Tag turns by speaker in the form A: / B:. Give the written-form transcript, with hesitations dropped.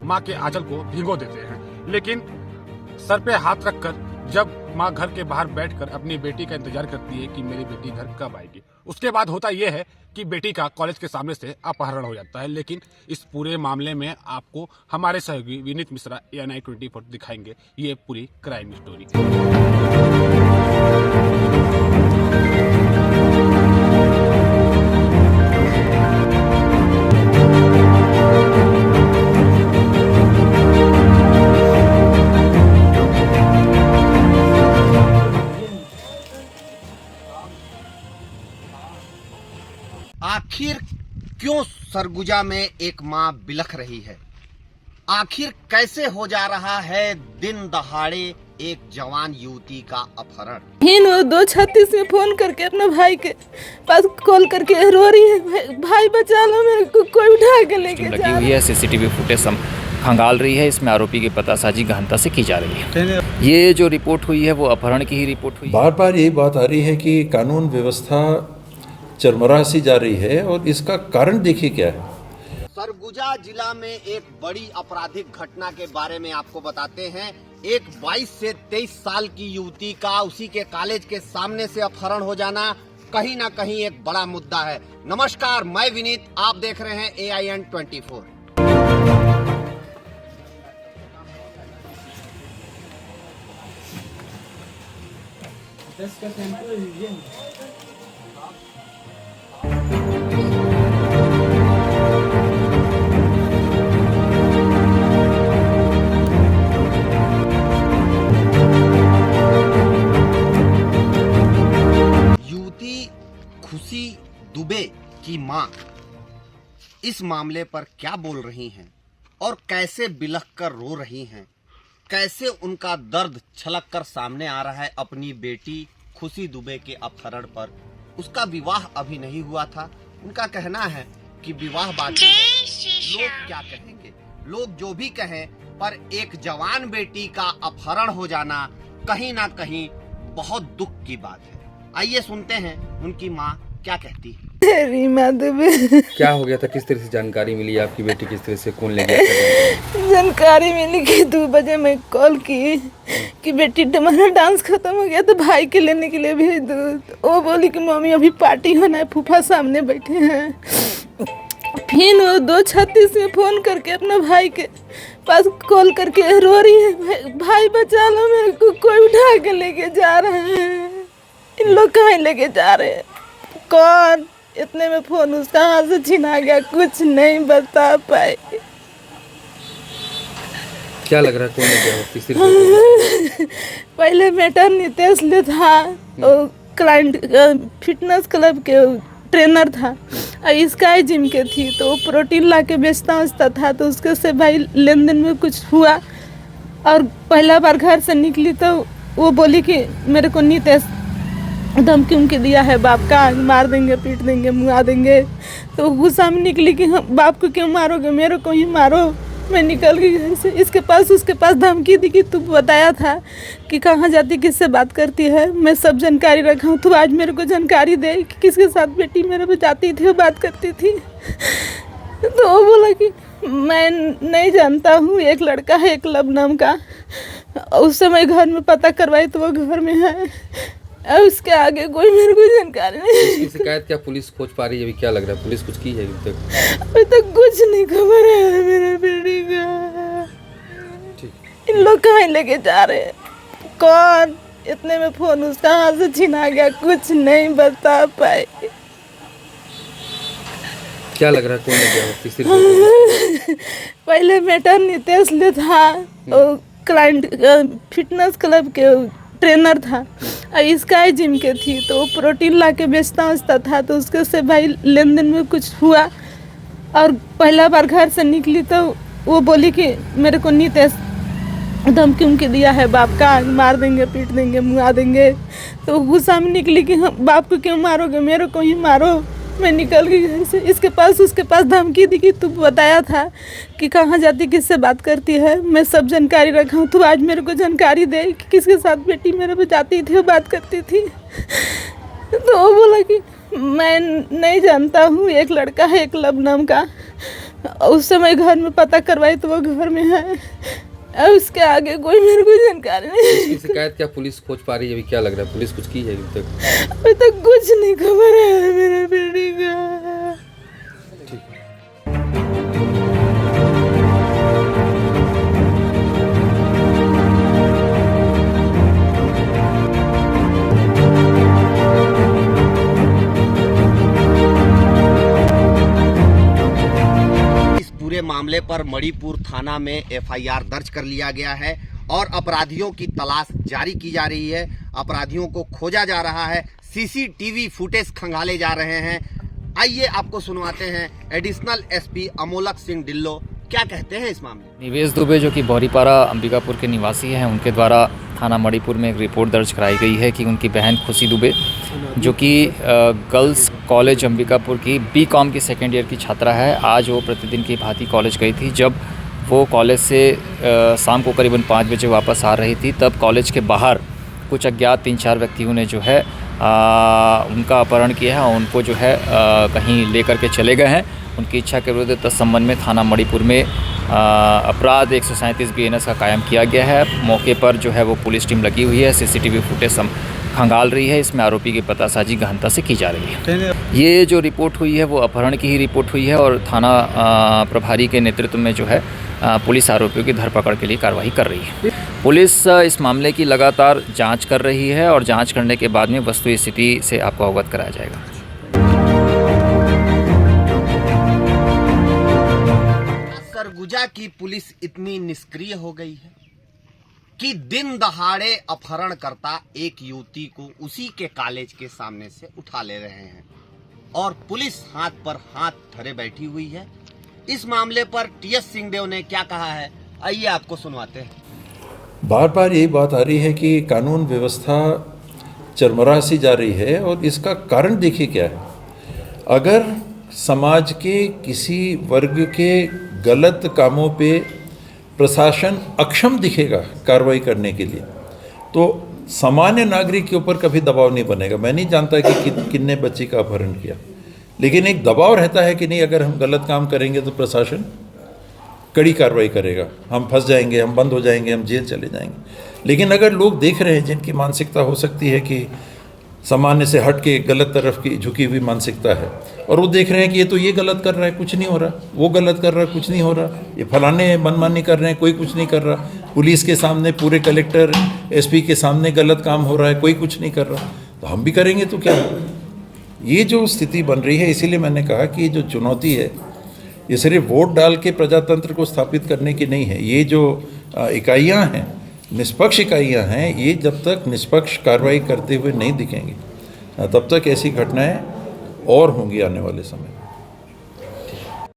A: माँ के आंचल को भिगो देते हैं, लेकिन सर पे हाथ रखकर जब माँ घर के बाहर बैठकर अपनी बेटी का इंतजार करती है कि मेरी बेटी घर कब आएगी, उसके बाद होता यह है कि बेटी का कॉलेज के सामने से अपहरण हो जाता है। लेकिन इस पूरे मामले में आपको हमारे सहयोगी विनीत मिश्रा ANI 24 दिखाएंगे ये पूरी क्राइम स्टोरी।
B: आखिर क्यों सरगुजा में एक मां बिलख रही है? आखिर कैसे हो जा रहा है दिन दहाड़े एक जवान युवती का अपहरण?
C: हिन वो 236 में फोन करके अपने भाई के पास कॉल करके रो रही है, भाई बचा लो मेरे को, कोई उठा के लेके जा।
D: लगी हुई है, सीसीटीवी फुटेज खंगाल रही है। इसमें आरोपी की पतासाजी गहनता से की जा रही है। ये जो रिपोर्ट हुई है वो अपहरण की ही रिपोर्ट हुई है।
E: बार बार यही बात आ रही है कि कानून व्यवस्था चरमरा सी जा रही है और इसका कारण देखिए क्या है।
B: सरगुजा जिला में एक बड़ी आपराधिक घटना के बारे में आपको बताते हैं। एक 22 से 23 साल की युवती का उसी के कॉलेज के सामने से अपहरण हो जाना कहीं ना कहीं एक बड़ा मुद्दा है। नमस्कार, मैं विनीत, आप देख रहे हैं AIN 24। खुशी दुबे की मां इस मामले पर क्या बोल रही हैं और कैसे बिलख कर रो रही हैं, कैसे उनका दर्द छलक कर सामने आ रहा है अपनी बेटी खुशी दुबे के अपहरण पर। उसका विवाह अभी नहीं हुआ था। उनका कहना है कि विवाह बाकी है, लोग क्या कहेंगे, लोग जो भी कहें, पर एक जवान बेटी का अपहरण हो जाना कहीं ना कहीं बहुत दुख की बात है। आइए सुनते हैं उनकी माँ क्या कहती है।
C: रीमा दुबे।
F: क्या हो गया था? किस तरह से जानकारी मिली? आपकी बेटी किस तरह से, कौन ले गया?
C: जानकारी मिली कि 2 बजे मैं कॉल की कि बेटी हमारा डांस खत्म हो गया तो भाई के लेने के लिए भेज दो। वो बोली कि मम्मी अभी पार्टी होना है, फूफा सामने बैठे हैं। फिर वो 236 में फोन करके अपने भाई के पास कॉल करके रो रही है, भाई बचा लो मेरे को, कोई उठा के लेके जा रहे हैं। इन लोग कहाँ लेके जा रहे हैं, कौन? इतने में फोन उसका हाथ से छीना गया, कुछ नहीं बता पाए।
F: क्या लग रहा है, कौन ले गया? किस तरह से?
C: पहले बेटा नितेश ले था, क्लाइंट फिटनेस क्लब के ट्रेनर था, स्काई जिम के थी, तो वो प्रोटीन ला के बेचता था, तो उसके से भाई लेन देन में कुछ हुआ। और पहला बार घर से निकली तो वो बोली कि मेरे को नितेश धमकी उमकी दिया है बाप का, मार देंगे, पीट देंगे, मुआ देंगे। तो गुस्सा में निकली कि हम बाप को क्यों मारोगे, मेरे को ही मारो। मैं निकल गई घर से। इसके पास उसके पास धमकी दी कि तू बताया था कि कहाँ जाती, किससे बात करती है, मैं सब जानकारी रखा हूँ, तू आज मेरे को जानकारी दे कि किसके साथ बेटी मेरे पे जाती थी, वो बात करती थी। तो वो बोला कि मैं नहीं जानता हूँ, एक लड़का है एकलव नाम का, उस समय घर में पता करवाई तो वो घर में है, और उसके आगे कोई मेरे को जानकारी नहीं।
F: इसकी शिकायत क्या पुलिस खोज पा रही है? अभी क्या लग रहा है, पुलिस कुछ की है अभी तक?
C: अभी तक कुछ नहीं खबर है मेरे बेटी का। इन लोग कहाँ लेके जा रहे हैं, कौन? इतने में फोन उसका हाथ से छीना गया, कुछ नहीं बता पाए।
F: क्या लग रहा है, कौन ले गया? किस तरह से?
C: पहले बेटा नितेश ले था, क्लाइंट फिटनेस क्लब के ट्रेनर था, स्काई जिम के थी, तो वो प्रोटीन ला के बेचता था, तो उसके से भाई लेन देन में कुछ हुआ। और पहला बार घर से निकली तो वो बोली कि मेरे को नितेश धमकी उमकी दिया है बाप का, मार देंगे, पीट देंगे, मुआ देंगे। तो गुस्सा में निकली कि हम बाप को क्यों मारोगे, मेरे को ही मारो। मैं निकल गई घर से। इसके पास उसके पास धमकी दी कि तू बताया था कि कहाँ जाती, किससे बात करती है, मैं सब जानकारी रखा हूँ, तू आज मेरे को जानकारी दे कि किसके साथ बेटी मेरे पे जाती थी, वो बात करती थी। तो वो बोला कि मैं नहीं जानता हूँ, एक लड़का है एकलव नाम का, उस समय घर में पता करवाई तो वो घर में है, और उसके आगे कोई मेरे को जानकारी नहीं।
F: इसकी शिकायत क्या पुलिस खोज पा रही है? अभी क्या लग रहा है पुलिस कुछ की है अभी तक?
C: अभी तक कुछ नहीं खबर है मेरे बेटी का।
B: पूरे मामले पर मणिपुर थाना में एफआईआर दर्ज कर लिया गया है और अपराधियों की तलाश जारी की जा रही है। अपराधियों को खोजा जा रहा है, सीसीटीवी फुटेज खंगाले जा रहे हैं। आइए आपको सुनवाते हैं एडिशनल एसपी अमोलक सिंह ढिल्लो क्या कहते हैं इस मामले।
D: निवेश दुबे जो कि बौरीपारा अंबिकापुर के निवासी हैं, उनके द्वारा थाना मणिपुर में एक रिपोर्ट दर्ज कराई गई है कि उनकी बहन खुशी दुबे जो कि गर्ल्स कॉलेज अंबिकापुर की बीकॉम की सेकेंड ईयर की छात्रा है, आज वो प्रतिदिन की भांति कॉलेज गई थी। जब वो कॉलेज से शाम को करीबन 5 बजे वापस आ रही थी, तब कॉलेज के बाहर कुछ अज्ञात 3-4 व्यक्तियों ने जो है उनका अपहरण किया है और उनको जो है कहीं लेकर के चले गए हैं। उनकी इच्छा के विरुद्ध तत्संबंध में थाना मणिपुर में अपराध 137 BNS का कायम किया गया है। मौके पर जो है वो पुलिस टीम लगी हुई है, सीसीटीवी फुटेज खंगाल रही है। इसमें आरोपी की पतासाजी गहनता से की जा रही है। ये जो रिपोर्ट हुई है वो अपहरण की ही रिपोर्ट हुई है और थाना प्रभारी के नेतृत्व में जो है पुलिस आरोपियों की धरपकड़ के लिए कार्रवाई कर रही है। पुलिस इस मामले की लगातार जांच कर रही है और जांच करने के बाद में वस्तु स्थिति से आपको अवगत कराया जाएगा।
B: सरगुजा की पुलिस इतनी निष्क्रिय हो गई है कि दिन दहाड़े अपहरणकर्ता एक युवती को उसी के कॉलेज के सामने से उठा ले रहे हैं और पुलिस हाथ पर हाथ धरे बैठी हुई है। इस मामले पर टीएस सिंहदेव ने क्या कहा है, आइए आपको सुनवाते हैं।
E: बार बार यही बात आ रही है कि कानून व्यवस्था चरमरा सी जा रही है और इसका कारण देखिए क्या है। अगर समाज के किसी वर्ग के गलत कामों पे प्रशासन अक्षम दिखेगा कार्रवाई करने के लिए, तो सामान्य नागरिक के ऊपर कभी दबाव नहीं बनेगा। मैं नहीं जानता कि किन्ने बच्ची का अपहरण किया, लेकिन एक दबाव रहता है कि नहीं, अगर हम गलत काम करेंगे तो प्रशासन कड़ी कार्रवाई करेगा, हम फंस जाएंगे, हम बंद हो जाएंगे, हम जेल चले जाएंगे। लेकिन अगर लोग देख रहे हैं जिनकी मानसिकता हो सकती है कि सामान्य से हट के गलत तरफ की झुकी हुई मानसिकता है, और वो देख रहे हैं कि ये गलत कर रहा है, कुछ नहीं हो रहा, वो गलत कर रहा है, कुछ नहीं हो रहा, ये फलाने मनमानी कर रहे हैं, कोई कुछ नहीं कर रहा, पुलिस के सामने, पूरे कलेक्टर एसपी के सामने गलत काम हो रहा है, कोई कुछ नहीं कर रहा, तो हम भी करेंगे तो क्या होगा। ये जो स्थिति बन रही है, इसीलिए मैंने कहा कि ये जो चुनौती है ये सिर्फ वोट डाल के प्रजातंत्र को स्थापित करने की नहीं है। ये जो इकाइयाँ हैं, निष्पक्ष इकाइयाँ हैं, ये जब तक निष्पक्ष कार्रवाई करते हुए नहीं दिखेंगी तब तक ऐसी घटनाएं और होंगी आने वाले समय।